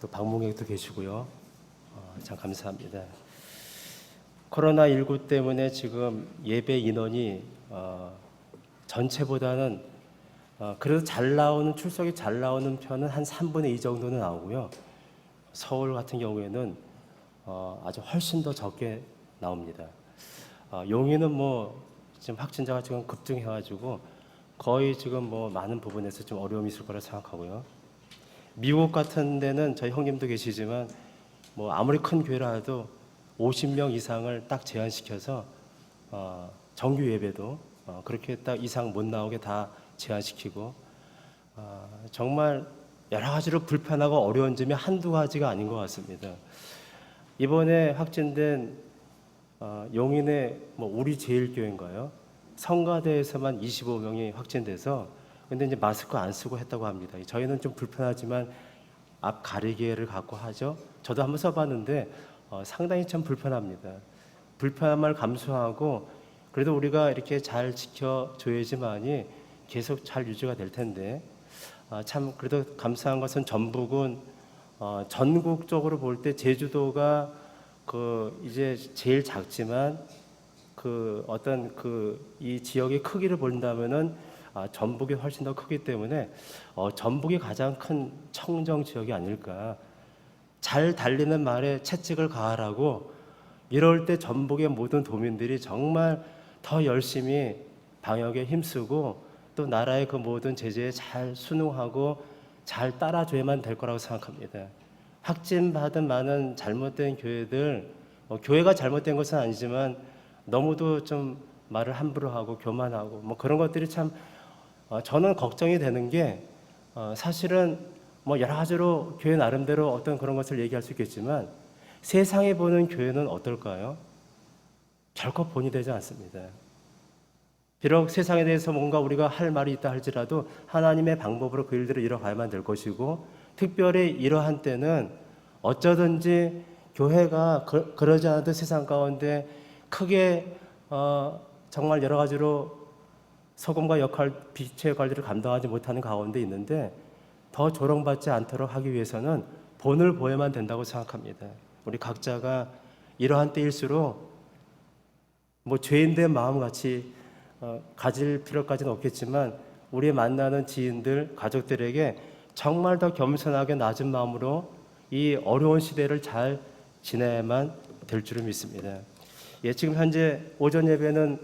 또 방문객도 계시고요. 참 감사합니다. 코로나19 때문에 지금 예배 인원이 전체보다는 그래도 출석이 잘 나오는 편은 한 3분의 2 정도는 나오고요. 서울 같은 경우에는 아주 훨씬 더 적게 나옵니다. 용인은 지금 확진자가 지금 급증해가지고 거의 지금 많은 부분에서 좀 어려움이 있을 거라 생각하고요. 미국 같은 데는 저희 형님도 계시지만 아무리 큰 교회라도 50명 이상을 딱 제한시켜서 정규 예배도 그렇게 딱 이상 못 나오게 다 제한시키고 정말 여러 가지로 불편하고 어려운 점이 한두 가지가 아닌 것 같습니다. 이번에 확진된 용인의 우리제일교회인가요? 성가대에서만 25명이 확진돼서 근데 이제 마스크 안 쓰고 했다고 합니다. 저희는 좀 불편하지만 앞 가리개를 갖고 하죠. 저도 한번 써봤는데 상당히 참 불편합니다. 불편함을 감수하고 그래도 우리가 이렇게 잘 지켜줘야지만이 계속 잘 유지가 될 텐데 참 그래도 감사한 것은 전북은 전국적으로 볼 때 제주도가 이제 제일 작지만 이 지역의 크기를 본다면은 전북이 훨씬 더 크기 때문에 전북이 가장 큰 청정 지역이 아닐까. 잘 달리는 말에 채찍을 가하라고 이럴 때 전북의 모든 도민들이 정말 더 열심히 방역에 힘쓰고 또 나라의 그 모든 제재에 잘 순응하고 잘 따라줘야만 될 거라고 생각합니다. 확진받은 많은 잘못된 교회들, 교회가 잘못된 것은 아니지만 너무도 좀 말을 함부로 하고 교만하고 그런 것들이 참 저는 걱정이 되는 게 사실은 여러 가지로 교회 나름대로 어떤 그런 것을 얘기할 수 있겠지만 세상에 보는 교회는 어떨까요? 결코 본이 되지 않습니다. 비록 세상에 대해서 뭔가 우리가 할 말이 있다 할지라도 하나님의 방법으로 그 일들을 이뤄가야만 될 것이고 특별히 이러한 때는 어쩌든지 교회가 그러지 않아도 세상 가운데 크게 정말 여러 가지로 소금과 빛의 관리를 감당하지 못하는 가운데 있는데 더 조롱받지 않도록 하기 위해서는 본을 보여야만 된다고 생각합니다. 우리 각자가 이러한 때일수록 죄인된 마음같이 가질 필요까지는 없겠지만 우리 만나는 지인들, 가족들에게 정말 더 겸손하게 낮은 마음으로 이 어려운 시대를 잘 지내야만 될 줄을 믿습니다. 지금 현재 오전 예배는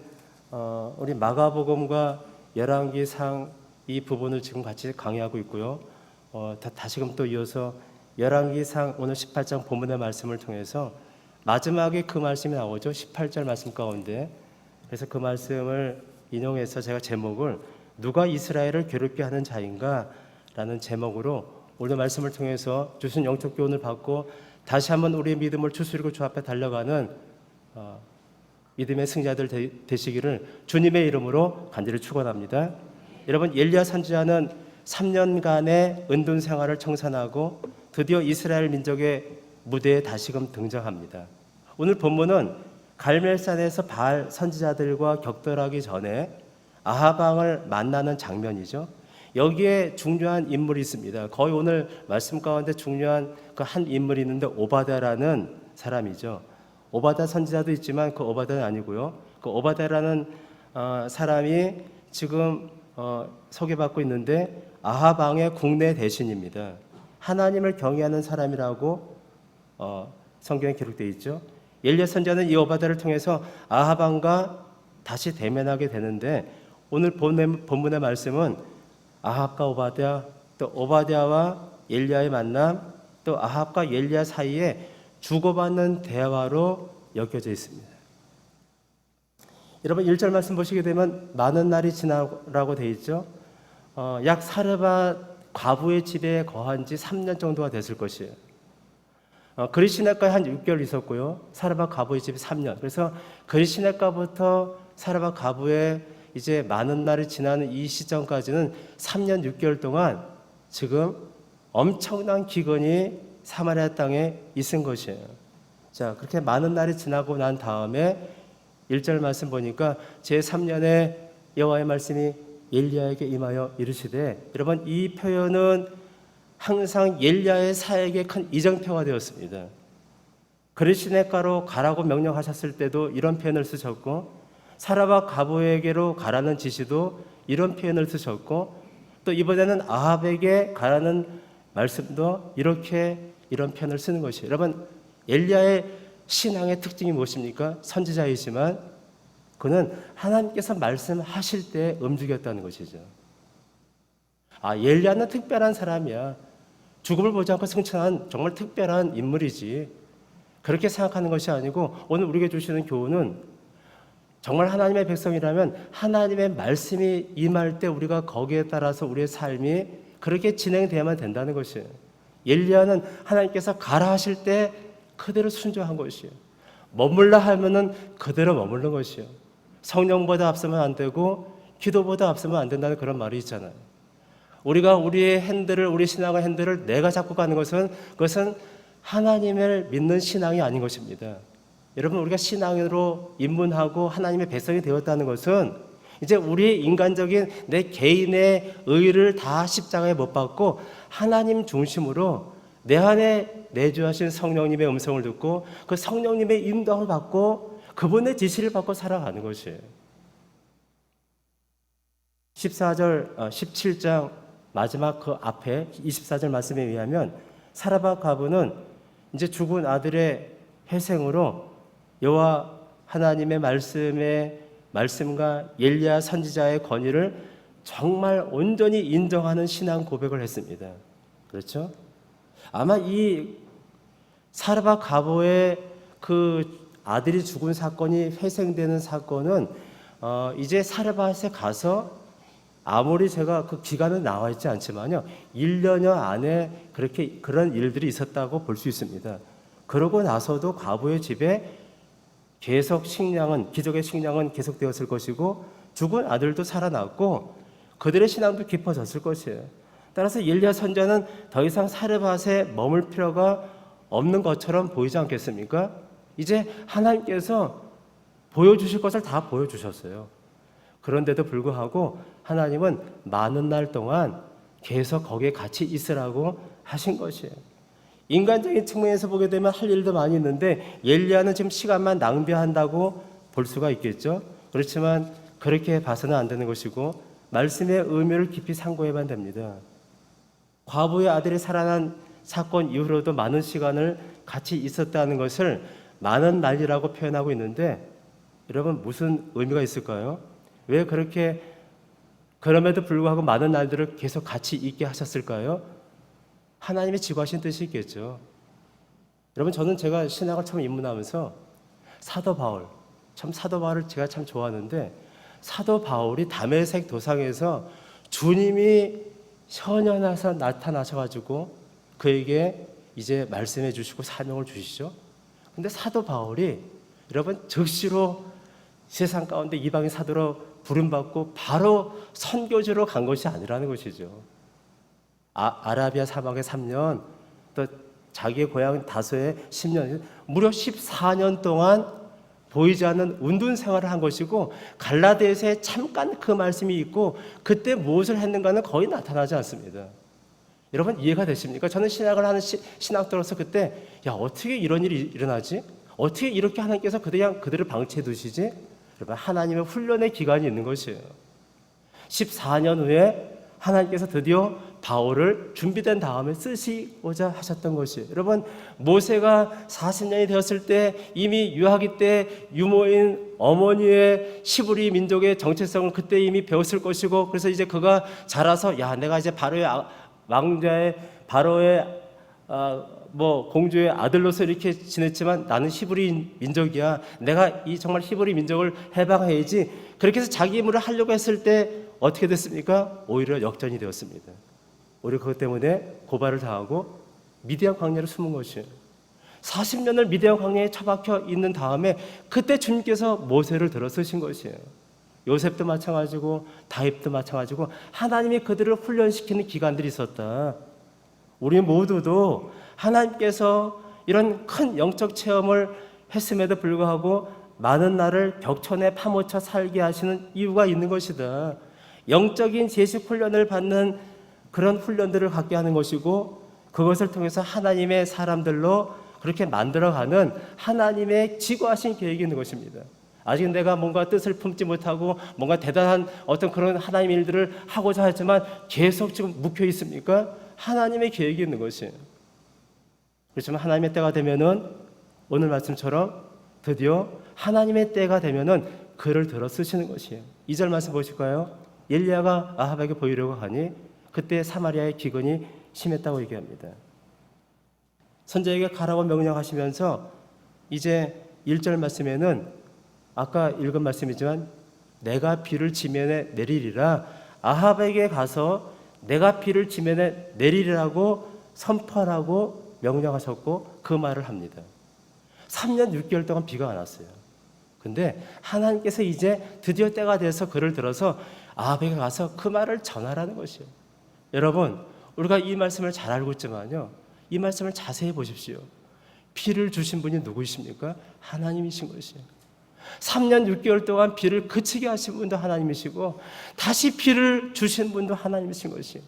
우리 마가복음과 열왕기상 이 부분을 지금 같이 강의하고 있고요. 다시금 또 이어서 열왕기상 오늘 18장 본문의 말씀을 통해서 마지막에 그 말씀이 나오죠. 18절 말씀 가운데. 그래서 그 말씀을 인용해서 제가 제목을 누가 이스라엘을 괴롭게 하는 자인가 라는 제목으로 오늘 말씀을 통해서 주신 영적 교훈을 받고 다시 한번 우리의 믿음을 추스리고 주 앞에 달려가는 믿음의 승자들 되시기를 주님의 이름으로 간절히 축원합니다. 여러분, 엘리야 선지자는 3년간의 은둔 생활을 청산하고 드디어 이스라엘 민족의 무대에 다시금 등장합니다. 오늘 본문은 갈멜산에서 바알 선지자들과 격돌하기 전에 아합 왕을 만나는 장면이죠. 여기에 중요한 인물이 있습니다. 거의 오늘 말씀 가운데 중요한 그 한 인물이 있는데 오바댜라는 사람이죠. 오바댜 선지자도 있지만 그 오바댜는 아니고요. 그 오바댜라는 사람이 지금 소개받고 있는데 아합 왕의 국내 대신입니다. 하나님을 경외하는 사람이라고 성경에 기록되어 있죠. 엘리야 선지자는 이 오바댜를 통해서 아합 왕과 다시 대면하게 되는데 오늘 본문의 말씀은 아합과 오바댜, 또 오바댜와 엘리야의 만남, 또 아합과 엘리야 사이에 주고받는 대화로 엮여져 있습니다. 여러분 1절 말씀 보시게 되면 많은 날이 지나라고 되어 있죠. 약 사르밧 과부의 집에 거한 지 3년 정도가 됐을 것이에요. 그리 시냇가에 한 6개월 있었고요. 사르밧 과부의 집에 3년. 그래서 그리 시냇가부터 사르밧 과부의 이제 많은 날이 지나는 이 시점까지는 3년 6개월 동안 지금 엄청난 기근이 사마리아 땅에 있은 것이에요. 자, 그렇게 많은 날이 지나고 난 다음에 1절 말씀 보니까 제3년에 여호와의 말씀이 엘리야에게 임하여 이르시되, 여러분 이 표현은 항상 엘리야의 사역의 큰 이정표가 되었습니다. 그를 시냇가로 가라고 명령하셨을 때도 이런 표현을 쓰셨고, 사라밧 가보에게로 가라는 지시도 이런 표현을 쓰셨고, 또 이번에는 아합에게 가라는 말씀도 이런 표현을 쓰는 것이에요. 여러분, 엘리야의 신앙의 특징이 무엇입니까? 선지자이지만 그는 하나님께서 말씀하실 때 움직였다는 것이죠. 엘리야는 특별한 사람이야. 죽음을 보지 않고 승천한 정말 특별한 인물이지. 그렇게 생각하는 것이 아니고, 오늘 우리에게 주시는 교훈은 정말 하나님의 백성이라면 하나님의 말씀이 임할 때 우리가 거기에 따라서 우리의 삶이 그렇게 진행되어야만 된다는 것이에요. 엘리야는 하나님께서 가라 하실 때 그대로 순종한 것이에요. 머물라 하면은 그대로 머무른 것이에요. 성령보다 앞서면 안 되고 기도보다 앞서면 안 된다는 그런 말이 있잖아요. 우리가 우리의 핸들을, 우리 신앙의 핸들을 내가 잡고 가는 것은, 그것은 하나님을 믿는 신앙이 아닌 것입니다. 여러분, 우리가 신앙으로 입문하고 하나님의 백성이 되었다는 것은 이제 우리의 인간적인 내 개인의 의를 다 십자가에 못 박고 하나님 중심으로 내 안에 내주하신 성령님의 음성을 듣고 그 성령님의 인도를 받고 그분의 지시를 받고 살아가는 것이에요. 17장 마지막 그 앞에 24절 말씀에 의하면 사라밧 가부는 이제 죽은 아들의 회생으로 여호와 하나님의 말씀과 엘리야 선지자의 권위를 정말 온전히 인정하는 신앙 고백을 했습니다. 그렇죠? 아마 이 사라밧 가부의 그 아들이 죽은 사건이 회생되는 사건은 이제 사라밧에 가서 아무리 제가 그 기간은 나와 있지 않지만요, 1년여 안에 그런 일들이 있었다고 볼 수 있습니다. 그러고 나서도 과부의 집에 계속 기적의 식량은 계속되었을 것이고 죽은 아들도 살아났고 그들의 신앙도 깊어졌을 것이에요. 따라서 엘리야 선지자는 더 이상 사르밧에 머물 필요가 없는 것처럼 보이지 않겠습니까? 이제 하나님께서 보여주실 것을 다 보여주셨어요. 그런데도 불구하고 하나님은 많은 날 동안 계속 거기에 같이 있으라고 하신 것이에요. 인간적인 측면에서 보게 되면 할 일도 많이 있는데 엘리야는 지금 시간만 낭비한다고 볼 수가 있겠죠. 그렇지만 그렇게 봐서는 안 되는 것이고 말씀의 의미를 깊이 상고해야만 됩니다. 과부의 아들이 살아난 사건 이후로도 많은 시간을 같이 있었다는 것을 많은 날이라고 표현하고 있는데, 여러분 무슨 의미가 있을까요? 왜 그렇게 그럼에도 불구하고 많은 날들을 계속 같이 있게 하셨을까요? 하나님의 지구하신 뜻이 있겠죠. 여러분, 저는 제가 신학을 처음 입문하면서 사도 바울을 제가 참 좋아하는데, 사도 바울이 다메섹 도상에서 주님이 현현해서 나타나셔가지고 그에게 이제 말씀해 주시고 사명을 주시죠. 근데 사도 바울이 여러분 즉시로 세상 가운데 이방인 사도로 부름받고 바로 선교지로 간 것이 아니라는 것이죠. 아라비아 사막에 3년, 또 자기의 고향 다소에 10년, 무려 14년 동안 보이지 않는 운둔 생활을 한 것이고, 갈라디아서에 잠깐 그 말씀이 있고 그때 무엇을 했는가는 거의 나타나지 않습니다. 여러분 이해가 되십니까? 저는 신학을 하는 신학도로서 그때 어떻게 이런 일이 일어나지? 어떻게 이렇게 하나님께서 그냥 그들을 방치해 두시지? 여러분, 하나님의 훈련의 기간이 있는 것이에요. 14년 후에 하나님께서 드디어 바울을 준비된 다음에 쓰시고자 하셨던 것이에요. 여러분, 모세가 40년이 되었을 때 이미 유아기 때 유모인 어머니의 시브리 민족의 정체성을 그때 이미 배웠을 것이고, 그래서 이제 그가 자라서 내가 이제 바로의 공주의 아들로서 이렇게 지냈지만 나는 히브리 민족이야. 내가 이 정말 히브리 민족을 해방해야지. 그렇게 해서 자기 임무를 하려고 했을 때 어떻게 됐습니까? 오히려 역전이 되었습니다. 오히려 그것 때문에 고발을 당하고 미디안 광야로 숨은 것이에요. 40년을 미디안 광야에 처박혀 있는 다음에 그때 주님께서 모세를 들어 쓰신 것이에요. 요셉도 마찬가지고 다윗도 마찬가지고 하나님이 그들을 훈련시키는 기간들이 있었다. 우리 모두도 하나님께서 이런 큰 영적 체험을 했음에도 불구하고 많은 날을 벽천에 파묻혀 살게 하시는 이유가 있는 것이다. 영적인 제식 훈련을 받는 그런 훈련들을 갖게 하는 것이고, 그것을 통해서 하나님의 사람들로 그렇게 만들어가는 하나님의 지고하신 계획이 있는 것입니다. 아직 내가 뭔가 뜻을 품지 못하고 뭔가 대단한 어떤 그런 하나님의 일들을 하고자 하지만 계속 지금 묵혀 있습니까? 하나님의 계획이 있는 것이에요. 그렇지만 하나님의 때가 되면은, 오늘 말씀처럼 드디어 하나님의 때가 되면은 그를 들어 쓰시는 것이에요. 2절 말씀 보실까요? 엘리야가 아합에게 보이려고 하니 그때 사마리아의 기근이 심했다고 얘기합니다. 선지자에게 가라고 명령하시면서 이제 1절 말씀에는 아까 읽은 말씀이지만 내가 비를 지면에 내리리라, 아합에게 가서 내가 비를 지면에 내리리라고 선포하라고 명령하셨고 그 말을 합니다. 3년 6개월 동안 비가 안 왔어요. 근데 하나님께서 이제 드디어 때가 돼서 그를 들어서 아합에게 가서 그 말을 전하라는 것이에요. 여러분, 우리가 이 말씀을 잘 알고 있지만요, 이 말씀을 자세히 보십시오. 비를 주신 분이 누구이십니까? 하나님이신 것이에요. 3년 6개월 동안 비를 그치게 하신 분도 하나님이시고 다시 비를 주신 분도 하나님이신 것이에요.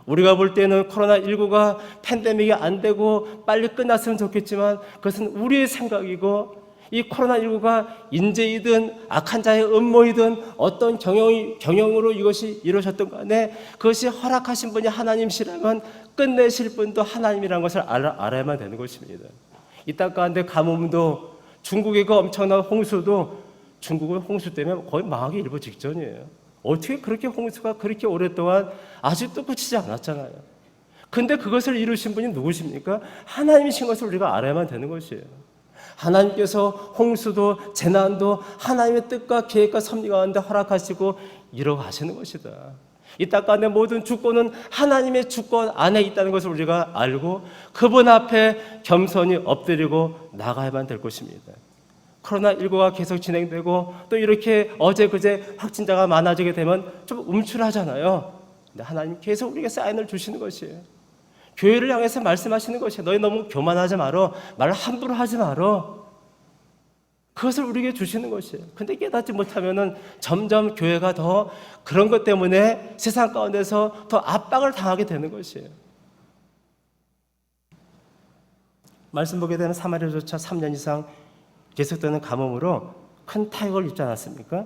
우리가 볼 때는 코로나19가 팬데믹이 안 되고 빨리 끝났으면 좋겠지만 그것은 우리의 생각이고, 이 코로나19가 인재이든 악한 자의 음모이든 어떤 경영으로 이것이 이루어졌던 간에 그것이 허락하신 분이 하나님이시라면 끝내실 분도 하나님이라는 것을 알아야만 되는 것입니다. 이 땅 가운데 가뭄도, 중국의 그 엄청난 홍수도 중국은 홍수 때문에 거의 망하기 일보 직전이에요. 어떻게 그렇게 홍수가 그렇게 오랫동안 아직도 그치지 않았잖아요. 근데 그것을 이루신 분이 누구십니까? 하나님이신 것을 우리가 알아야만 되는 것이에요. 하나님께서 홍수도 재난도 하나님의 뜻과 계획과 섭리 가운데 허락하시고 이뤄가시는 것이다. 이 땅 가운데 모든 주권은 하나님의 주권 안에 있다는 것을 우리가 알고 그분 앞에 겸손히 엎드리고 나가야만 될 것입니다. 코로나19가 계속 진행되고 또 이렇게 어제 그제 확진자가 많아지게 되면 좀 움츠러하잖아요. 근데 하나님 계속 우리에게 사인을 주시는 것이에요. 교회를 향해서 말씀하시는 것이에요. 너희 너무 교만하지 마라. 말 함부로 하지 마라. 그것을 우리에게 주시는 것이에요. 근데 깨닫지 못하면은 점점 교회가 더 그런 것 때문에 세상 가운데서 더 압박을 당하게 되는 것이에요. 말씀 보게 되는 사마리아조차 3년 이상 계속되는 가뭄으로 큰 타격을 입지 않았습니까?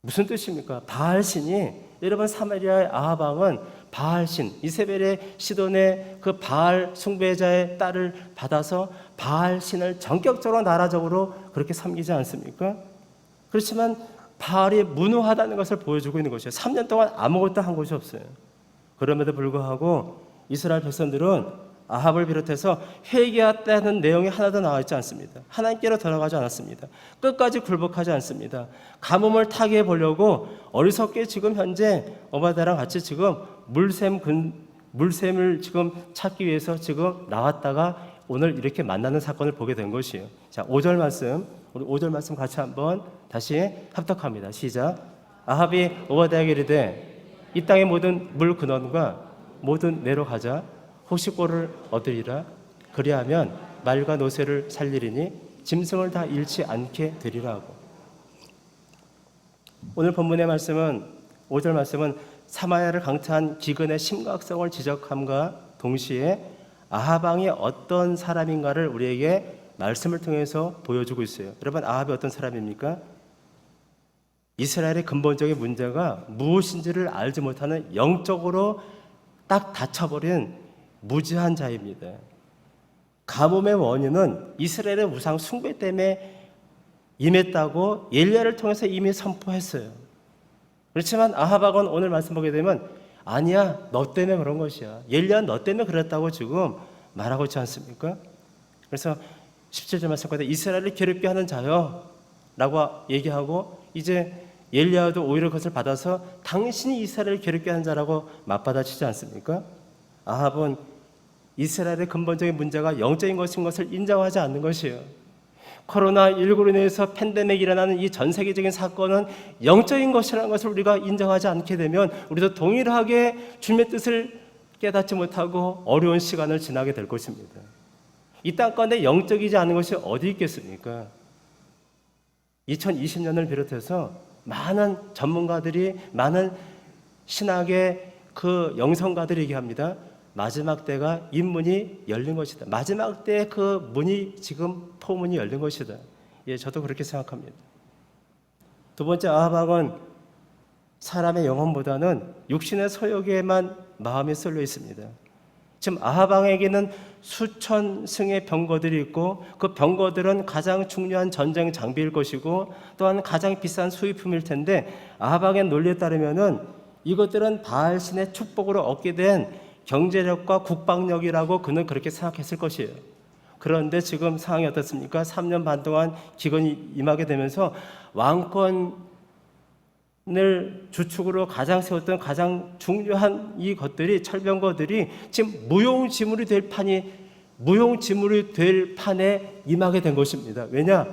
무슨 뜻입니까? 바알신이, 여러분 사마리아의 아합 왕은 바알신, 이세벨의 시돈의 그 바알 숭배자의 딸을 받아서 바알신을 전격적으로 나라적으로 그렇게 섬기지 않습니까? 그렇지만 바알이 무능하다는 것을 보여주고 있는 것이에요. 3년 동안 아무것도 한 것이 없어요. 그럼에도 불구하고 이스라엘 백성들은 아합을 비롯해서 회개했다는 내용이 하나도 나와 있지 않습니다. 하나님께로 돌아가지 않았습니다. 끝까지 굴복하지 않습니다. 가뭄을 타개해 보려고 어리석게 지금 현재 오바댜랑 같이 지금 물샘을 지금 찾기 위해서 지금 나왔다가 오늘 이렇게 만나는 사건을 보게 된 것이에요. 자, 5절 말씀, 우리 5절 말씀 같이 한번 다시 합독합니다. 시작. 아합이 오바댜에게 이르되 이 땅의 모든 물 근원과 모든 내로 가자. 혹시 꼴을 얻으리라. 그리하면 말과 노새를 살리리니 짐승을 다 잃지 않게 되리라 하고. 오늘 본문의 말씀은 5절 말씀은 사마리아를 강타한 기근의 심각성을 지적함과 동시에 아합 왕이 어떤 사람인가를 우리에게 말씀을 통해서 보여주고 있어요. 여러분, 아합이 어떤 사람입니까? 이스라엘의 근본적인 문제가 무엇인지를 알지 못하는 영적으로 딱 닫혀버린 무지한 자입니다. 가뭄의 원인은 이스라엘의 우상 숭배 때문에 임했다고 엘리야를 통해서 이미 선포했어요. 그렇지만 아합왕은 오늘 말씀 보게 되면 아니야, 너 때문에 그런 것이야. 엘리야 너 때문에 그랬다고 지금 말하고 있지 않습니까? 그래서 17절 말씀 가운데 이스라엘을 괴롭게 하는 자여 라고 얘기하고, 이제 엘리야도 오히려 그것을 받아서 당신이 이스라엘을 괴롭게 하는 자라고 맞받아치지 않습니까? 아합은 이스라엘의 근본적인 문제가 영적인 것인 것을 인정하지 않는 것이에요. 코로나19로 인해서 팬데믹이 일어나는 이 전 세계적인 사건은 영적인 것이라는 것을 우리가 인정하지 않게 되면 우리도 동일하게 주님의 뜻을 깨닫지 못하고 어려운 시간을 지나게 될 것입니다. 이 땅 가운데 영적이지 않은 것이 어디 있겠습니까? 2020년을 비롯해서 많은 전문가들이, 많은 신학의 그 영성가들이 얘기합니다. 마지막 때가 입문이 열린 것이다. 마지막 때 그 문이 지금 포문이 열린 것이다. 예, 저도 그렇게 생각합니다. 두 번째, 아하방은 사람의 영혼보다는 육신의 소욕에만 마음이 쏠려 있습니다. 지금 아하방에게는 수천 승의 병거들이 있고 그 병거들은 가장 중요한 전쟁 장비일 것이고 또한 가장 비싼 수입품일 텐데 아하방의 논리에 따르면은 이것들은 바알신의 축복으로 얻게 된 경제력과 국방력이라고 그는 그렇게 생각했을 것이에요. 그런데 지금 상황이 어떻습니까? 3년 반 동안 기근이 임하게 되면서 왕권을 주축으로 가장 세웠던 가장 중요한 이 것들이 철병거들이 지금 무용지물이 될 판에 임하게 된 것입니다. 왜냐?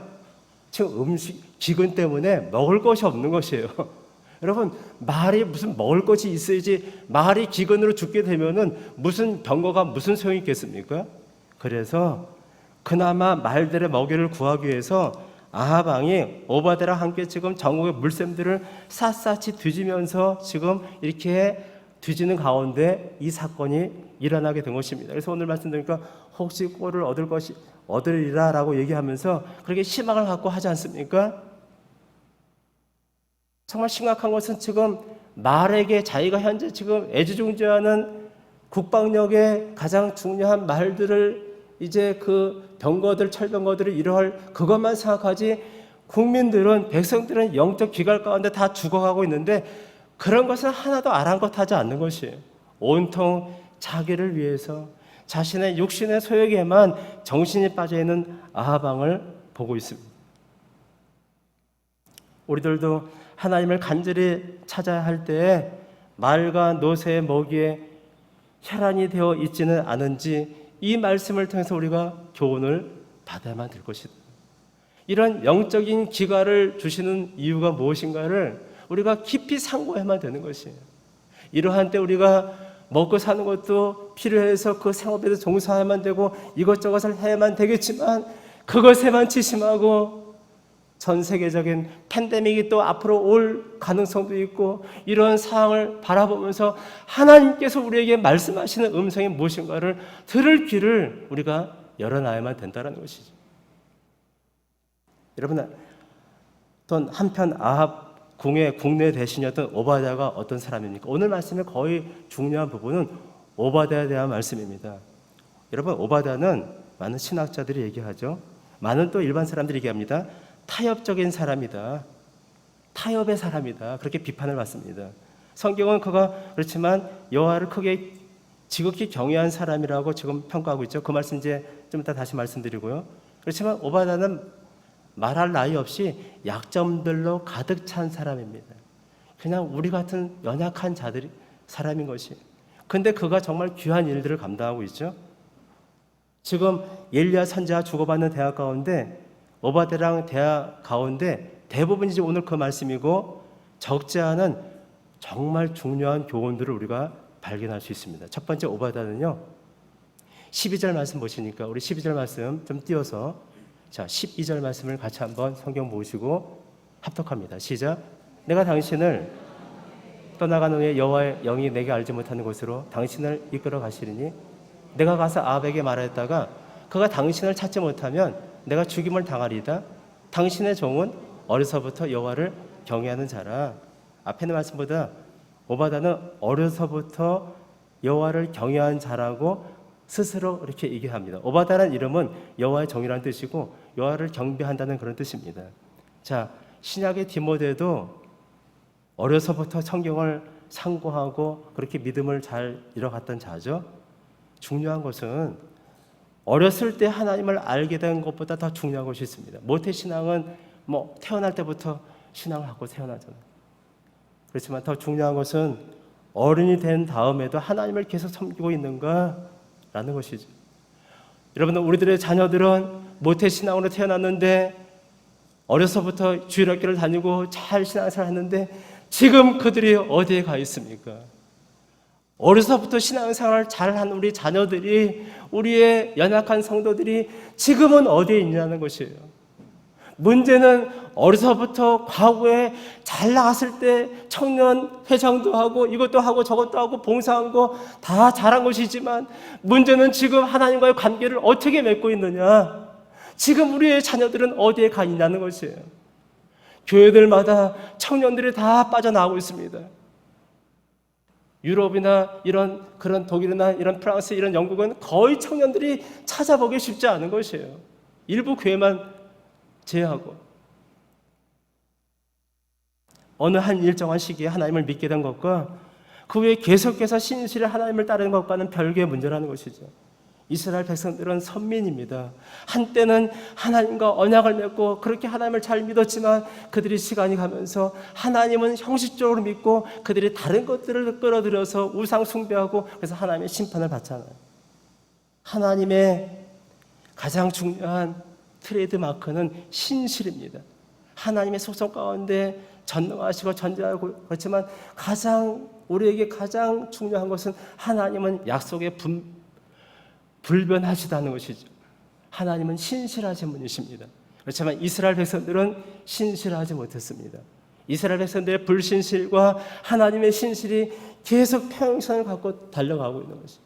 지금 기근 때문에 먹을 것이 없는 것이에요. 여러분, 말이 무슨 먹을 것이 있어야지 말이 기근으로 죽게 되면은 무슨 병거가 무슨 소용이 있겠습니까? 그래서 그나마 말들의 먹이를 구하기 위해서 아하방이 오바댜랑 함께 지금 전국의 물샘들을 샅샅이 뒤지면서 지금 이렇게 뒤지는 가운데 이 사건이 일어나게 된 것입니다. 그래서 오늘 말씀드리니까 혹시 꼴을 얻으리라라고 얘기하면서 그렇게 희망을 갖고 하지 않습니까? 정말 심각한 것은 지금 말에게 자기가 현재 지금 애지중지하는 국방력의 가장 중요한 말들을 이제 그 병거들, 철병거들을 이뤄할 그것만 생각하지 국민들은, 백성들은 영적 기갈 가운데 다 죽어가고 있는데 그런 것은 하나도 아랑곳하지 않는 것이에요. 온통 자기를 위해서 자신의 육신의 소욕에만 정신이 빠져있는 아하방을 보고 있습니다. 우리들도 하나님을 간절히 찾아야 할 때에 말과 노새의 먹이에 혈안이 되어 있지는 않은지 이 말씀을 통해서 우리가 교훈을 받아야만 될 것이다. 이런 영적인 기갈을 주시는 이유가 무엇인가를 우리가 깊이 상고해야만 되는 것이에요. 이러한 때 우리가 먹고 사는 것도 필요해서 그 생업에도 종사해야만 되고 이것저것을 해야만 되겠지만 그것에만 치심하고 전 세계적인 팬데믹이 또 앞으로 올 가능성도 있고 이런 상황을 바라보면서 하나님께서 우리에게 말씀하시는 음성이 무엇인가를 들을 귀를 우리가 열어놔야만 된다는 것이죠. 여러분, 또 한편 아합 궁의 국내 대신이었던 오바댜가 어떤 사람입니까? 오늘 말씀의 거의 중요한 부분은 오바댜에 대한 말씀입니다. 여러분, 오바댜는 많은 신학자들이 얘기하죠. 많은 또 일반 사람들이 얘기합니다. 타협적인 사람이다. 타협의 사람이다. 그렇게 비판을 받습니다. 성경은 그가 그렇지만 여호와를 크게 지극히 경외한 사람이라고 지금 평가하고 있죠. 그 말씀 이제 좀 이따 다시 말씀드리고요. 그렇지만 오바댜는 말할 나위 없이 약점들로 가득 찬 사람입니다. 그냥 우리 같은 연약한 사람인 것이. 근데 그가 정말 귀한 일들을 감당하고 있죠. 지금 엘리야 선지자가 주고받는 대학 가운데 오바댜랑 대화 가운데 대부분이 이제 오늘 그 말씀이고 적지 않은 정말 중요한 교훈들을 우리가 발견할 수 있습니다. 첫 번째 오바댜는요. 12절 말씀 보시니까 우리 12절 말씀 좀 띄워서 자 12절 말씀을 같이 한번 성경 보시고 합독합니다. 시작. 내가 당신을 떠나간 후에 여호와의 영이 내게 알지 못하는 곳으로 당신을 이끌어 가시리니 내가 가서 아합에게 말하였다가 그가 당신을 찾지 못하면 내가 죽임을 당하리이다. 당신의 종은 어려서부터 여호와를 경외하는 자라. 앞에 있는 말씀보다 오바댜는 어려서부터 여호와를 경외하는 자라고 스스로 이렇게 얘기합니다. 오바댜라는 이름은 여호와의 종이라는 뜻이고 여호와를 경배한다는 그런 뜻입니다. 자, 신약의 디모데도 어려서부터 성경을 상고하고 그렇게 믿음을 잘 이뤄갔던 자죠. 중요한 것은 어렸을 때 하나님을 알게 된 것보다 더 중요한 것이 있습니다. 모태신앙은 뭐 태어날 때부터 신앙을 하고 태어나잖아요. 그렇지만 더 중요한 것은 어른이 된 다음에도 하나님을 계속 섬기고 있는가라는 것이죠. 여러분, 우리들의 자녀들은 모태신앙으로 태어났는데 어려서부터 주일학교를 다니고 잘 신앙생활을 했는데 지금 그들이 어디에 가 있습니까? 어려서부터 신앙생활을 잘한 우리 자녀들이, 우리의 연약한 성도들이 지금은 어디에 있냐는 것이에요. 문제는 어려서부터 과거에 잘 나갔을 때 청년 회장도 하고 이것도 하고 저것도 하고 봉사한 거 다 잘한 것이지만 문제는 지금 하나님과의 관계를 어떻게 맺고 있느냐, 지금 우리의 자녀들은 어디에 가 있냐는 것이에요. 교회들마다 청년들이 다 빠져나오고 있습니다. 유럽이나 이런 그런 독일이나 이런 프랑스 이런 영국은 거의 청년들이 찾아보기 쉽지 않은 것이에요. 일부 교회만 제외하고. 어느 한 일정한 시기에 하나님을 믿게 된 것과 그 후에 계속해서 신실히 하나님을 따르는 것과는 별개의 문제라는 것이죠. 이스라엘 백성들은 선민입니다. 한때는 하나님과 언약을 맺고 그렇게 하나님을 잘 믿었지만 그들이 시간이 가면서 하나님은 형식적으로 믿고 그들이 다른 것들을 끌어들여서 우상 숭배하고 그래서 하나님의 심판을 받잖아요. 하나님의 가장 중요한 트레이드 마크는 신실입니다. 하나님의 속성 가운데 전능하시고 전지하고 그렇지만 우리에게 가장 중요한 것은 하나님은 약속에 불변하시다는 것이죠. 하나님은 신실하신 분이십니다. 그렇지만 이스라엘 백성들은 신실하지 못했습니다. 이스라엘 백성들의 불신실과 하나님의 신실이 계속 평행선을 갖고 달려가고 있는 것입니다.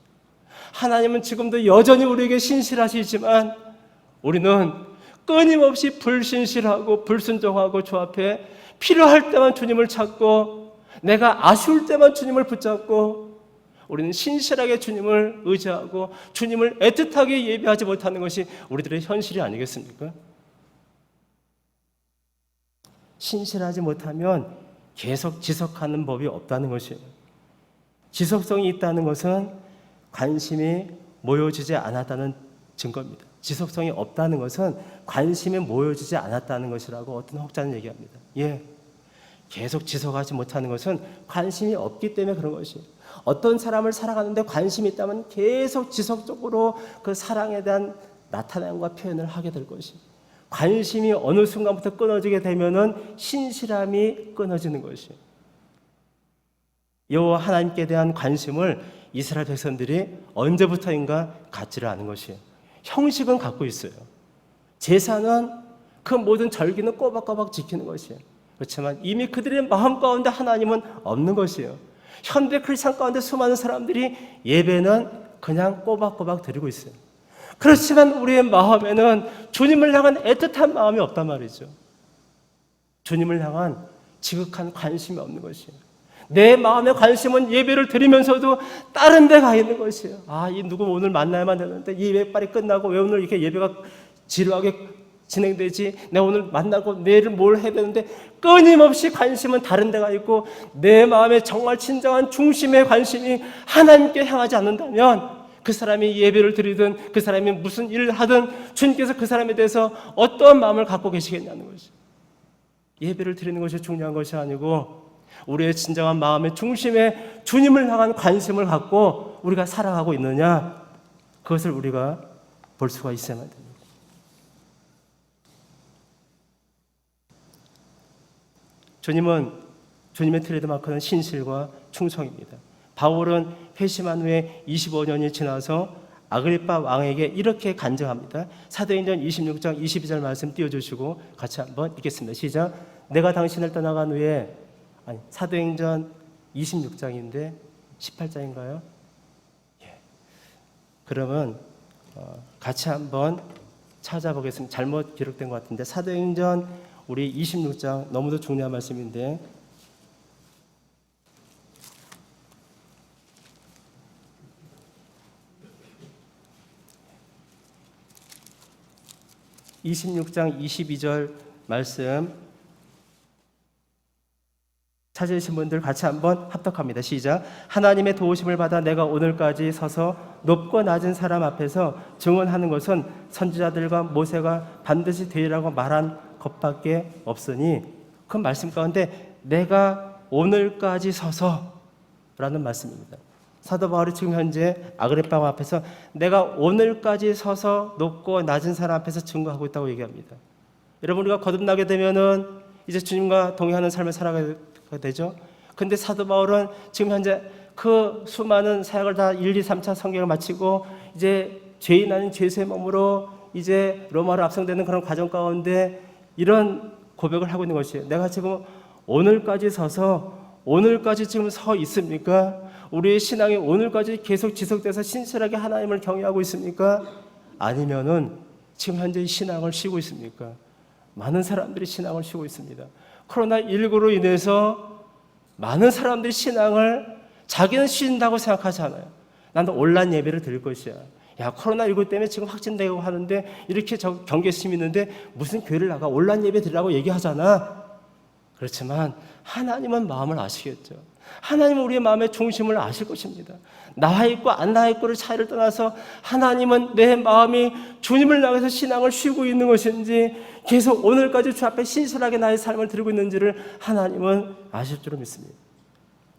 하나님은 지금도 여전히 우리에게 신실하시지만 우리는 끊임없이 불신실하고 불순종하고 주 앞에 필요할 때만 주님을 찾고 내가 아쉬울 때만 주님을 붙잡고 우리는 신실하게 주님을 의지하고 주님을 애틋하게 예배하지 못하는 것이 우리들의 현실이 아니겠습니까? 신실하지 못하면 계속 지속하는 법이 없다는 것이에요. 지속성이 있다는 것은 관심이 모여지지 않았다는 증거입니다. 지속성이 없다는 것은 관심이 모여지지 않았다는 것이라고 어떤 혹자는 얘기합니다. 계속 지속하지 못하는 것은 관심이 없기 때문에 그런 것이에요. 어떤 사람을 사랑하는데 관심이 있다면 계속 지속적으로 그 사랑에 대한 나타남과 표현을 하게 될 것이에요. 관심이 어느 순간부터 끊어지게 되면은 신실함이 끊어지는 것이에요. 여호와 하나님께 대한 관심을 이스라엘 백성들이 언제부터인가 갖지를 않은 것이에요. 형식은 갖고 있어요. 제사는 그 모든 절기는 꼬박꼬박 지키는 것이에요. 그렇지만 이미 그들의 마음 가운데 하나님은 없는 것이에요. 현대 크리스찬 가운데 수많은 사람들이 예배는 그냥 꼬박꼬박 드리고 있어요. 그렇지만 우리의 마음에는 주님을 향한 애틋한 마음이 없단 말이죠. 주님을 향한 지극한 관심이 없는 것이에요. 내 마음의 관심은 예배를 드리면서도 다른 데 가 있는 것이에요. 이 누구 오늘 만나야만 되는데 이 예배 빨리 끝나고 왜 오늘 이렇게 예배가 지루하게 진행되지? 내가 오늘 만나고 내일 뭘 해야 되는데 끊임없이 관심은 다른 데가 있고 내 마음의 정말 진정한 중심의 관심이 하나님께 향하지 않는다면 그 사람이 예배를 드리든 그 사람이 무슨 일을 하든 주님께서 그 사람에 대해서 어떤 마음을 갖고 계시겠냐는 것이. 예배를 드리는 것이 중요한 것이 아니고 우리의 진정한 마음의 중심에 주님을 향한 관심을 갖고 우리가 살아가고 있느냐, 그것을 우리가 볼 수가 있어야만 됩니다. 주님의 트레이드마크는 신실과 충성입니다. 바울은 회심한 후에 25년이 지나서 아그리빠 왕에게 이렇게 간증합니다. 사도행전 26장 22절 말씀 띄워주시고 같이 한번 읽겠습니다. 시작. 내가 당신을 떠나간 후에, 사도행전 26장인데 18장인가요? 그러면 같이 한번 찾아보겠습니다. 잘못 기록된 것 같은데 사도행전 우리 26장 너무도 중요한 말씀인데 26장 22절 말씀 찾으신 분들 같이 한번 합독합니다. 시작. 하나님의 도우심을 받아 내가 오늘까지 서서 높고 낮은 사람 앞에서 증언하는 것은 선지자들과 모세가 반드시 되리라고 말한 것밖에 없으니, 그 말씀 가운데 내가 오늘까지 서서라는 말씀입니다. 사도 바울이 지금 현재 아그리빠 왕 앞에서 내가 오늘까지 서서 높고 낮은 사람 앞에서 증거하고 있다고 얘기합니다. 여러분, 우리가 거듭나게 되면은 이제 주님과 동행하는 삶을 살아가게 되죠. 근데 사도 바울은 지금 현재 그 수많은 사역을 다 1, 2, 3차 성경을 마치고 이제 죄인 아닌 죄수의 몸으로 이제 로마로 압송되는 그런 과정 가운데 이런 고백을 하고 있는 것이에요. 내가 지금 오늘까지 서서 오늘까지 지금 서 있습니까? 우리의 신앙이 오늘까지 계속 지속돼서 신실하게 하나님을 경외하고 있습니까? 아니면은 지금 현재 신앙을 쉬고 있습니까? 많은 사람들이 신앙을 쉬고 있습니다. 코로나19로 인해서 많은 사람들이 신앙을 자기는 쉰다고 생각하지 않아요. 나는 온라인 예배를 드릴 것이야. 야, 코로나19 때문에 지금 확진되고 하는데 이렇게 경계심이 있는데 무슨 교회를 나가 온라인 예배 드리라고 얘기하잖아. 그렇지만 하나님은 마음을 아시겠죠. 하나님은 우리의 마음의 중심을 아실 것입니다. 나와 있고 안 나와 있고를 차이를 떠나서 하나님은 내 마음이 주님을 향해서 신앙을 쉬고 있는 것인지 계속 오늘까지 주 앞에 신실하게 나의 삶을 드리고 있는지를 하나님은 아실 줄로 믿습니다.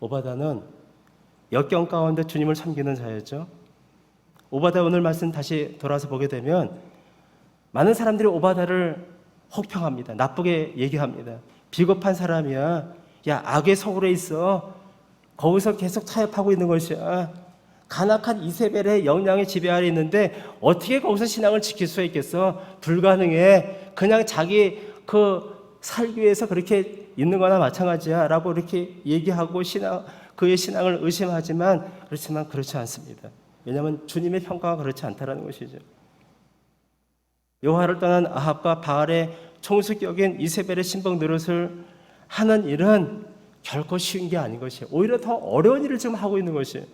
오바다는 역경 가운데 주님을 섬기는 자였죠. 오바다 오늘 말씀 다시 돌아서 보게 되면 많은 사람들이 오바다를 혹평합니다. 나쁘게 얘기합니다. 비겁한 사람이야. 야, 악의 속으로 있어. 거기서 계속 타협하고 있는 것이야. 간악한 이세벨의 영향의 지배 아래 있는데 어떻게 거기서 신앙을 지킬 수 있겠어? 불가능해. 그냥 자기 살기 위해서 그렇게 있는 거나 마찬가지야 라고 이렇게 얘기하고 그의 신앙을 의심하지만 그렇지 않습니다. 왜냐하면 주님의 평가가 그렇지 않다라는 것이죠. 여호와를 떠난 아합과 바알의 총수격인 이세벨의 신봉 노릇을 하는 일은 결코 쉬운 게 아닌 것이에요. 오히려 더 어려운 일을 지금 하고 있는 것이에요.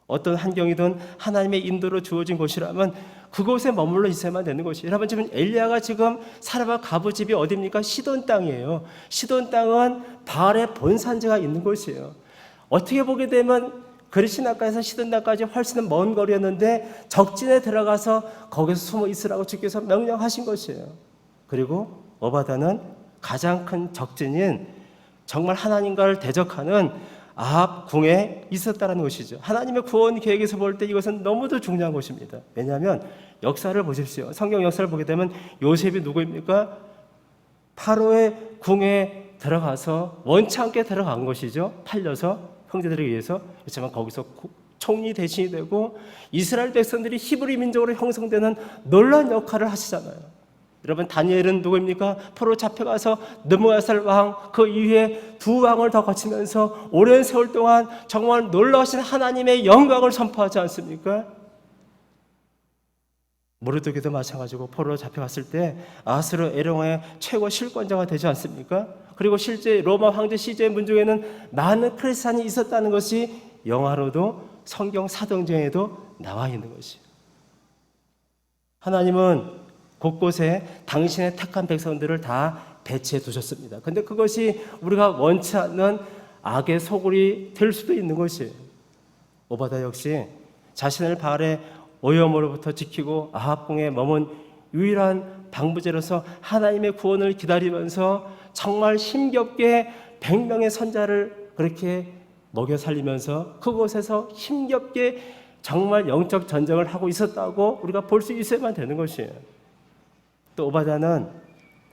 어떤 환경이든 하나님의 인도로 주어진 곳이라면 그곳에 머물러 있어야만 되는 것이에요. 여러분, 지금 엘리야가 지금 사르밧 가부집이 어디입니까? 시돈 땅이에요. 시돈 땅은 바알의 본산지가 있는 곳이에요. 어떻게 보게 되면 그리시나까지에서 시돈 땅까지 훨씬 먼 거리였는데 적진에 들어가서 거기서 숨어 있으라고 주께서 명령하신 것이에요. 그리고 오바다는 가장 큰 적진인 정말 하나님과를 대적하는 아합 궁에 있었다는 것이죠. 하나님의 구원 계획에서 볼 때 이것은 너무도 중요한 것입니다. 왜냐하면 역사를 보십시오. 성경 역사를 보게 되면 요셉이 누구입니까? 파로의 궁에 들어가서 원치 않게 들어간 것이죠. 팔려서 형제들에 의해서. 그렇지만 거기서 총리 대신이 되고 이스라엘 백성들이 히브리 민족으로 형성되는 놀라운 역할을 하시잖아요. 여러분, 다니엘은 누구입니까? 포로 잡혀가서 느부갓네살 왕, 그 이후에 두 왕을 더 거치면서 오랜 세월 동안 정말 놀라우신 하나님의 영광을 선포하지 않습니까? 모르드게도 마찬가지고 포로로 잡혀갔을 때 아하스로 에령의 최고 실권자가 되지 않습니까? 그리고 실제 로마 황제 시제의 문중에는 많은 크리스찬이 있었다는 것이 영화로도 성경 사도행전에도 나와 있는 것이에요. 하나님은 곳곳에 당신의 택한 백성들을 다 배치해 두셨습니다. 그런데 그것이 우리가 원치 않는 악의 소굴이 될 수도 있는 것이에요. 오바다 역시 자신을 바알의 오염으로부터 지키고 아합궁에 머문 유일한 방부제로서 하나님의 구원을 기다리면서 정말 힘겹게 100명의 선자를 그렇게 먹여 살리면서 그곳에서 힘겹게 정말 영적 전쟁을 하고 있었다고 우리가 볼 수 있어야만 되는 것이에요. 또 오바다는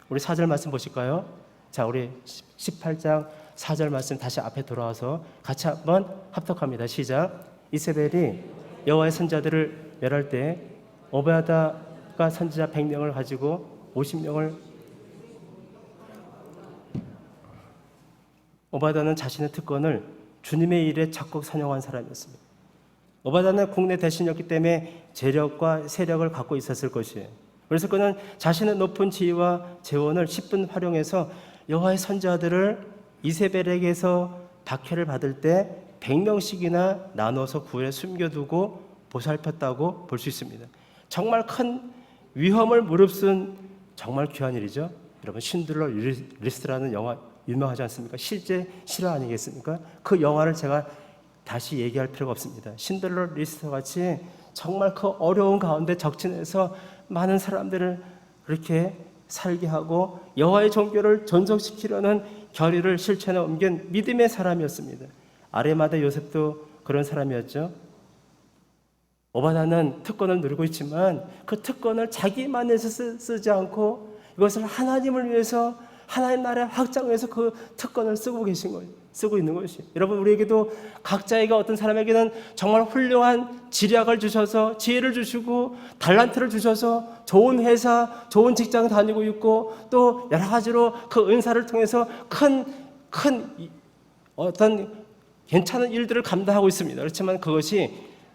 우리 4절 말씀 보실까요? 자, 우리 18장 4절 말씀 다시 앞에 돌아와서 같이 한번 합독합니다. 시작. 이세벨이 여호와의 선자들을 멸할 때 오바다가 선지자 100명을 가지고 50명을 오바다는 자신의 특권을 주님의 일에 적극 선용한 사람이었습니다. 오바다는 국내 대신이었기 때문에 재력과 세력을 갖고 있었을 것이에요. 그래서 그는 자신의 높은 지위와 재원을 10분 활용해서 여호와의 선지자들을 이세벨에게서 박해를 받을 때 100명씩이나 나눠서 굴에 숨겨두고 보살폈다고 볼 수 있습니다. 정말 큰 위험을 무릅쓴 정말 귀한 일이죠. 여러분, 신들러 리스트라는 영화 유명하지 않습니까? 실제 실화 아니겠습니까? 그 영화를 제가 다시 얘기할 필요가 없습니다. 신들러 리스트 같이 정말 그 어려운 가운데 적진에서 많은 사람들을 그렇게 살게 하고 여호와의 종교를 전속시키려는 결의를 실천에 옮긴 믿음의 사람이었습니다. 아레마다 요셉도 그런 사람이었죠. 오바다는 특권을 누리고 있지만 그 특권을 자기만에서 쓰지 않고 이것을 하나님을 위해서 하나님 나라의 확장을 위해서 그 특권을 쓰고 계신 거예요. 쓰고 있는 것이. 여러분, 우리에게도 각자에게 어떤 사람에게는 정말 훌륭한 지략을 주셔서 지혜를 주시고 달란트를 주셔서 좋은 회사, 좋은 직장 다니고 있고 또 여러 가지로 그 은사를 통해서 큰 어떤 괜찮은 일들을 감당하고 있습니다. 그렇지만 그것이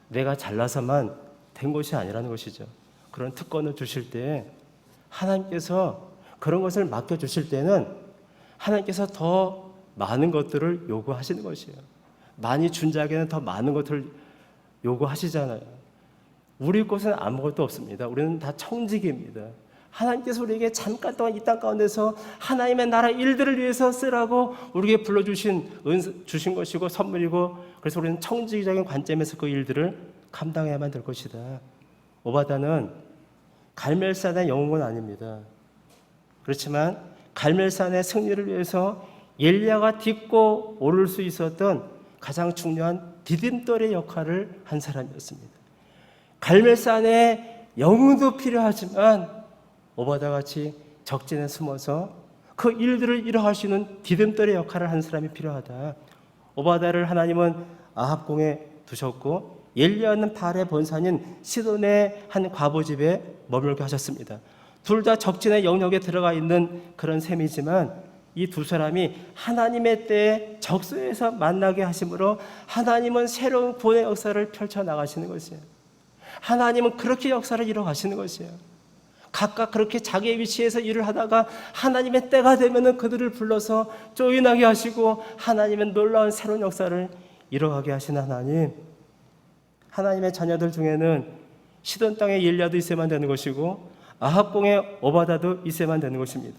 내가 잘나서만 된 것이 아니라는 것이죠. 그런 특권을 주실 때 하나님께서 그런 것을 맡겨주실 때는 하나님께서 더 많은 것들을 요구하시는 것이에요. 많이 준 자에게는 더 많은 것을 요구하시잖아요. 우리 것은 아무것도 없습니다. 우리는 다 청지기입니다. 하나님께서 우리에게 잠깐 동안 이 땅 가운데서 하나님의 나라 일들을 위해서 쓰라고 우리에게 불러주신 주신 것이고 선물이고, 그래서 우리는 청지기적인 관점에서 그 일들을 감당해야만 될 것이다. 오바다는 갈멜산의 영웅은 아닙니다. 그렇지만 갈멜산의 승리를 위해서 엘리야가 딛고 오를 수 있었던 가장 중요한 디딤돌의 역할을 한 사람이었습니다. 갈멜산의 영웅도 필요하지만 오바다같이 적진에 숨어서 그 일들을 이뤄할 수 있는 디딤돌의 역할을 한 사람이 필요하다. 오바다를 하나님은 아합궁에 두셨고 엘리야는 발의 본산인 시돈의 한 과부 집에 머물게 하셨습니다. 둘 다 적진의 영역에 들어가 있는 그런 셈이지만 이 두 사람이 하나님의 때에 적소에서 만나게 하심으로 하나님은 새로운 구원의 역사를 펼쳐나가시는 것이에요. 하나님은 그렇게 역사를 이뤄가시는 것이에요. 각각 그렇게 자기의 위치에서 일을 하다가 하나님의 때가 되면 그들을 불러서 조인하게 하시고 하나님은 놀라운 새로운 역사를 이뤄가게 하신 하나님. 하나님의 자녀들 중에는 시돈 땅에 엘리야도 있어야만 되는 것이고 아합궁에 오바다도 있어야만 되는 것입니다.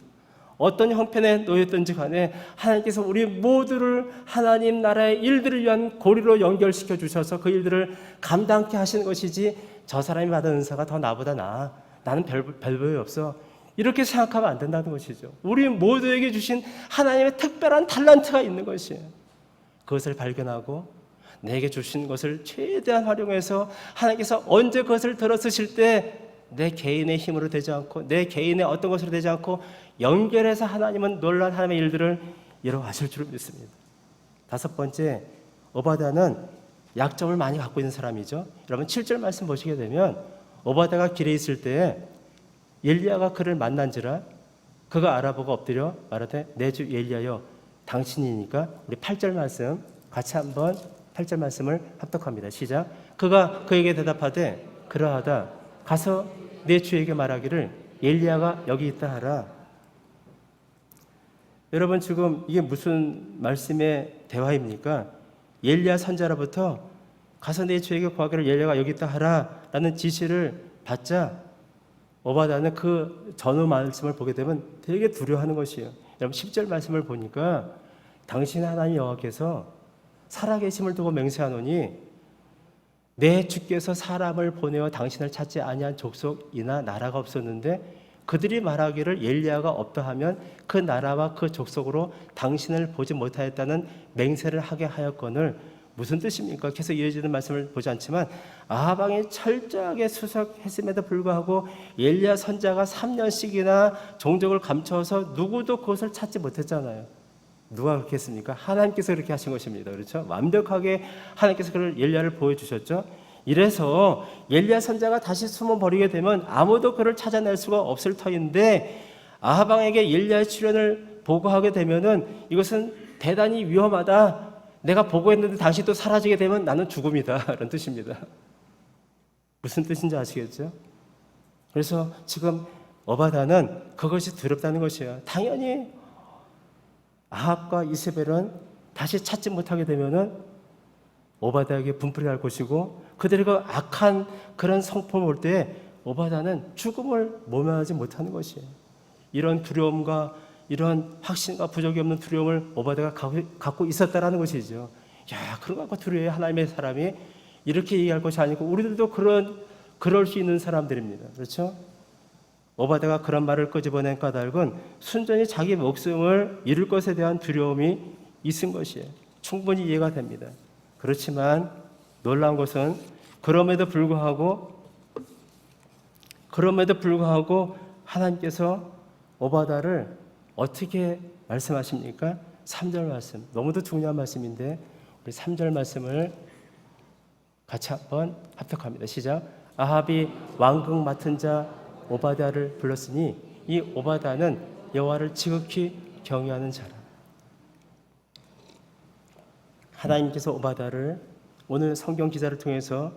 어떤 형편에 놓였든지 간에 하나님께서 우리 모두를 하나님 나라의 일들을 위한 고리로 연결시켜 주셔서 그 일들을 감당케 하시는 것이지 저 사람이 받은 은사가 더 나보다 나아, 나는 별볼이 없어, 이렇게 생각하면 안 된다는 것이죠. 우리 모두에게 주신 하나님의 특별한 탤런트가 있는 것이에요. 그것을 발견하고 내게 주신 것을 최대한 활용해서 하나님께서 언제 그것을 들어 쓰실 때 내 개인의 힘으로 되지 않고 내 개인의 어떤 것으로 되지 않고 연결해서 하나님은 놀라운 하나님의 일들을 이뤄가실 줄 믿습니다. 다섯 번째, 오바다는 약점을 많이 갖고 있는 사람이죠. 여러분 7절 말씀 보시게 되면 오바다가 길에 있을 때 엘리야가 그를 만난지라 그가 알아보고 엎드려 말하되 내 주 엘리야여 당신이니까. 우리 8절 말씀 같이 한번 8절 말씀을 합독합니다. 시작. 그가 그에게 대답하되 그러하다 가서 내 주에게 말하기를 엘리야가 여기 있다 하라. 여러분 지금 이게 무슨 말씀의 대화입니까? 엘리야 선자로부터 가서 내 주에게 구하기를 엘리야가 여기 있다 하라 라는 지시를 받자 오바다는 그 전후 말씀을 보게 되면 되게 두려워하는 것이에요. 여러분 10절 말씀을 보니까 당신 하나님 여호와께서 살아계심을 두고 맹세하노니 내 주께서 사람을 보내어 당신을 찾지 아니한 족속이나 나라가 없었는데 그들이 말하기를 엘리야가 없다 하면 그 나라와 그 족속으로 당신을 보지 못하였다는 맹세를 하게 하였거늘. 무슨 뜻입니까? 계속 이어지는 말씀을 보지 않지만 아합 왕이 철저하게 수색했음에도 불구하고 엘리야 선자가 3년씩이나 종족을 감춰서 누구도 그것을 찾지 못했잖아요. 누가 그렇게 했습니까? 하나님께서 그렇게 하신 것입니다. 그렇죠? 완벽하게 하나님께서 그를 엘리야를 보여주셨죠. 이래서 엘리야 선자가 다시 숨어 버리게 되면 아무도 그를 찾아낼 수가 없을 터인데 아합 왕에게 엘리야의 출현을 보고하게 되면은 이것은 대단히 위험하다. 내가 보고했는데 당시 또 사라지게 되면 나는 죽음이다. 이런 뜻입니다. 무슨 뜻인지 아시겠죠? 그래서 지금 오바다는 그것이 두렵다는 것이에요. 당연히 아합과 이세벨은 다시 찾지 못하게 되면은 오바다에게 분풀이 할 것이고 그들의 그 악한 그런 성품을 볼 때 오바다는 죽음을 모면하지 못하는 것이에요. 이런 두려움과 이런 확신과 부족이 없는 두려움을 오바다가 갖고 있었다라는 것이죠. 야, 그런 거 갖고 두려워해 하나님의 사람이 이렇게 얘기할 것이 아니고 우리들도 그럴 수 있는 사람들입니다. 그렇죠? 오바다가 그런 말을 끄집어낸 까닭은 순전히 자기 목숨을 잃을 것에 대한 두려움이 있은 것이에요. 충분히 이해가 됩니다. 그렇지만 놀라운 것은 그럼에도 불구하고 하나님께서 오바다를 어떻게 말씀하십니까? 3절 말씀, 너무도 중요한 말씀인데 우리 3절 말씀을 같이 한번 합독합니다. 시작. 아합이 왕궁 맡은 자 오바댜를 불렀으니 이 오바댜는 여호와를 지극히 경외하는 자라. 하나님께서 오바댜를 오늘 성경 기자를 통해서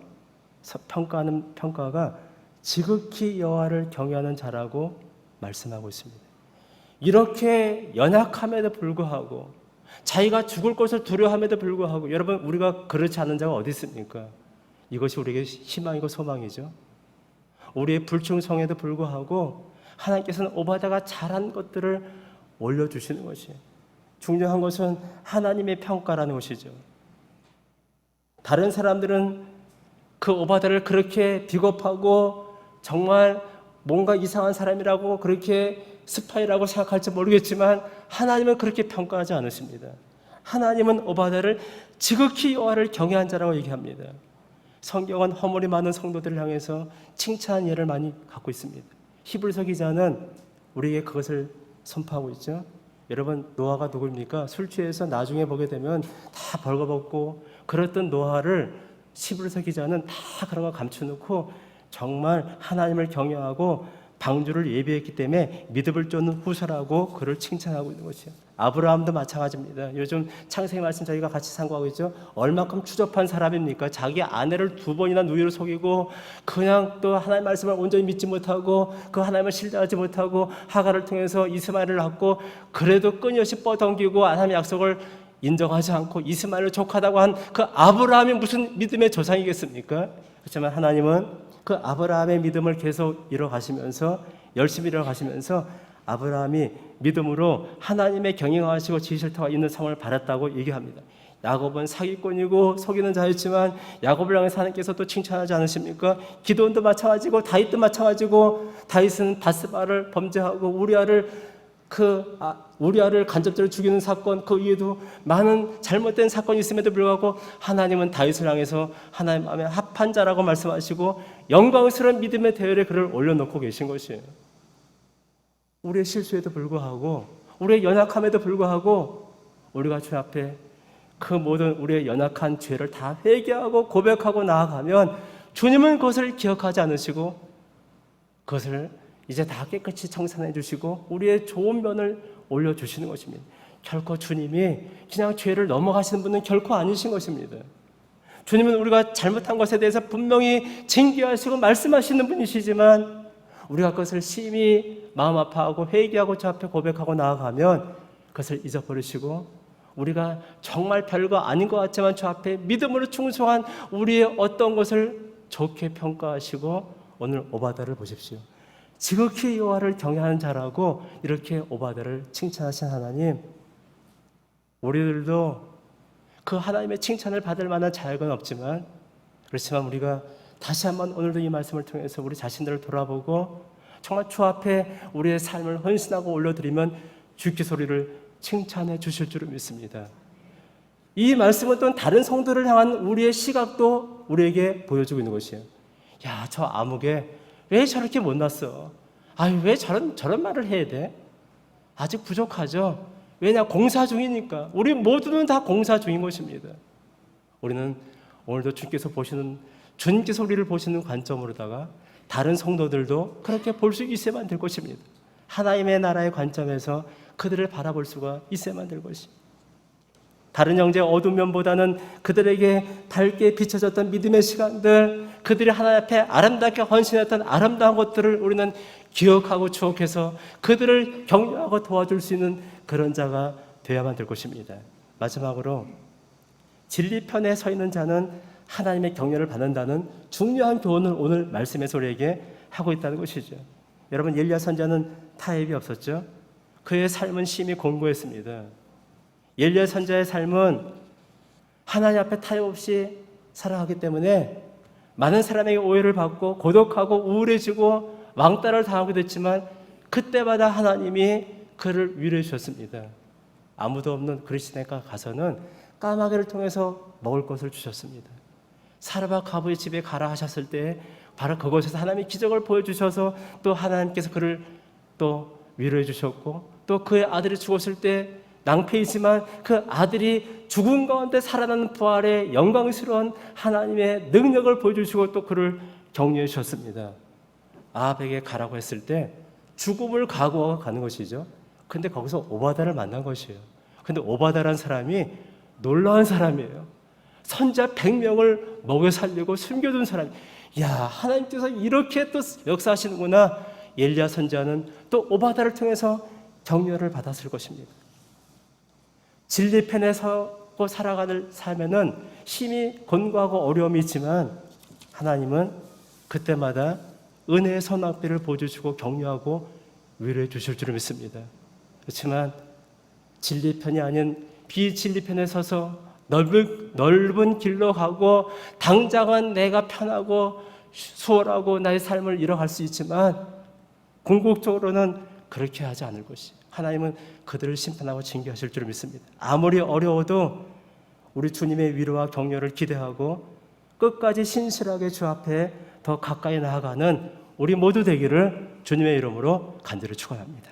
평가하는 평가가 지극히 여호와를 경외하는 자라고 말씀하고 있습니다. 이렇게 연약함에도 불구하고 자기가 죽을 것을 두려워함에도 불구하고 여러분 우리가 그렇지 않은 자가 어디 있습니까? 이것이 우리에게 희망이고 소망이죠. 우리의 불충성에도 불구하고 하나님께서는 오바댜가 잘한 것들을 올려주시는 것이에요. 중요한 것은 하나님의 평가라는 것이죠. 다른 사람들은 그 오바댜를 그렇게 비겁하고 정말 뭔가 이상한 사람이라고 그렇게 스파이라고 생각할지 모르겠지만 하나님은 그렇게 평가하지 않으십니다. 하나님은 오바댜를 지극히 여호와를 경외한 자라고 얘기합니다. 성경은 허물이 많은 성도들을 향해서 칭찬 예를 많이 갖고 있습니다. 히브리서 기자는 우리에게 그것을 선포하고 있죠. 여러분 노아가 누구입니까? 술 취해서 나중에 보게 되면 다 벌거벗고 그랬던 노아를 히브리서 기자는 다 그런 거 감춰놓고 정말 하나님을 경외하고 방주를 예비했기 때문에 믿음을 쫓는 후사라고 그를 칭찬하고 있는 것이에요. 아브라함도 마찬가지입니다. 요즘 창세기 말씀 저희가 같이 상고하고 있죠. 얼마큼 추접한 사람입니까? 자기 아내를 2번이나 누이로 속이고 그냥 또 하나님의 말씀을 온전히 믿지 못하고 그 하나님을 신뢰하지 못하고 하갈을 통해서 이스마엘을 낳고 그래도 끊임없이 뻗어넘기고 하나님의 약속을 인정하지 않고 이스마엘을 족하다고 한 그 아브라함이 무슨 믿음의 조상이겠습니까? 그렇지만 하나님은 그 아브라함의 믿음을 계속 이뤄가시면서 열심히 이뤄가시면서 아브라함이 믿음으로 하나님의 경영하시고 지으실 터가 있는 성을 바랐다고 얘기합니다. 야곱은 사기꾼이고 속이는 자였지만 야곱을 향해서 하나님께서 또 칭찬하지 않으십니까? 기드온도 마찬가지고 다윗도 마찬가지고 다윗은 바스바를 범죄하고 우리아를 간접적으로 죽이는 사건 그 이후에도 많은 잘못된 사건이 있음에도 불구하고 하나님은 다윗을 향해서 하나님 마음에 합한 자라고 말씀하시고 영광스러운 믿음의 대열에 그를 올려놓고 계신 것이에요. 우리의 실수에도 불구하고 우리의 연약함에도 불구하고 우리가 주 앞에 그 모든 우리의 연약한 죄를 다 회개하고 고백하고 나아가면 주님은 그것을 기억하지 않으시고 그것을 이제 다 깨끗이 청산해 주시고 우리의 좋은 면을 올려주시는 것입니다. 결코 주님이 그냥 죄를 넘어가시는 분은 결코 아니신 것입니다. 주님은 우리가 잘못한 것에 대해서 분명히 징계하시고 말씀하시는 분이시지만 우리가 그것을 심히 마음 아파하고 회개하고 주 앞에 고백하고 나아가면 그것을 잊어버리시고 우리가 정말 별거 아닌 것 같지만 주 앞에 믿음으로 충성한 우리의 어떤 것을 좋게 평가하시고 오늘 오바댜를 보십시오. 지극히 여호와를 경외하는 자라고 이렇게 오바댜를 칭찬하신 하나님, 우리들도 그 하나님의 칭찬을 받을 만한 자격은 없지만 그렇지만 우리가 다시 한번 오늘도 이 말씀을 통해서 우리 자신들을 돌아보고 정말 주 앞에 우리의 삶을 헌신하고 올려드리면 주께 소리를 칭찬해 주실 줄을 믿습니다. 이 말씀은 또 다른 성도를 향한 우리의 시각도 우리에게 보여주고 있는 것이에요. 야, 저 아무개 왜 저렇게 못났어? 아유, 왜 저런 말을 해야 돼? 아직 부족하죠? 왜냐? 공사 중이니까. 우리 모두는 다 공사 중인 것입니다. 우리는 오늘도 주님께서 우리를 보시는 관점으로다가 다른 성도들도 그렇게 볼 수 있어야만 될 것입니다. 하나님의 나라의 관점에서 그들을 바라볼 수가 있어야만 될 것입니다. 다른 형제의 어두운 면보다는 그들에게 밝게 비춰졌던 믿음의 시간들, 그들이 하나님 앞에 아름답게 헌신했던 아름다운 것들을 우리는 기억하고 추억해서 그들을 격려하고 도와줄 수 있는 그런 자가 되어야만 될 것입니다. 마지막으로 진리편에 서 있는 자는 하나님의 격려를 받는다는 중요한 교훈을 오늘 말씀에서 우리에게 하고 있다는 것이죠. 여러분, 엘리야 선지자는 타협이 없었죠. 그의 삶은 심히 공고했습니다. 엘리야 선지자의 삶은 하나님 앞에 타협 없이 살아가기 때문에 많은 사람에게 오해를 받고 고독하고 우울해지고 왕따를 당하게 됐지만 그때마다 하나님이 그를 위로해 주셨습니다. 아무도 없는 그리스도네가 가서는 까마귀를 통해서 먹을 것을 주셨습니다. 사르밧 과부의 집에 가라 하셨을 때 바로 그곳에서 하나님이 기적을 보여주셔서 또 하나님께서 그를 또 위로해 주셨고 또 그의 아들이 죽었을 때 낭패이지만 그 아들이 죽은 가운데 살아나는 부활의 영광스러운 하나님의 능력을 보여주시고 또 그를 격려해 주셨습니다. 아합에게 가라고 했을 때 죽음을 각오하고 가는 것이죠. 근데 거기서 오바다를 만난 것이에요. 근데 오바다란 사람이 놀라운 사람이에요. 선자 100명을 먹여 살리고 숨겨둔 사람. 야, 하나님께서 이렇게 또 역사하시는구나. 엘리야 선자는 또 오바다를 통해서 격려를 받았을 것입니다. 진리편에 서고 살아가는 삶에는 힘이 곤고하고 어려움이 있지만 하나님은 그때마다 은혜의 선악비를 보여주시고 격려하고 위로해 주실 줄 믿습니다. 그렇지만 진리편이 아닌 비진리편에 서서 넓은 길로 가고 당장은 내가 편하고 수월하고 나의 삶을 이뤄갈 수 있지만 궁극적으로는 그렇게 하지 않을 것이, 하나님은 그들을 심판하고 징계하실 줄 믿습니다. 아무리 어려워도 우리 주님의 위로와 격려를 기대하고 끝까지 신실하게 주 앞에 더 가까이 나아가는 우리 모두 되기를 주님의 이름으로 간절히 축원합니다.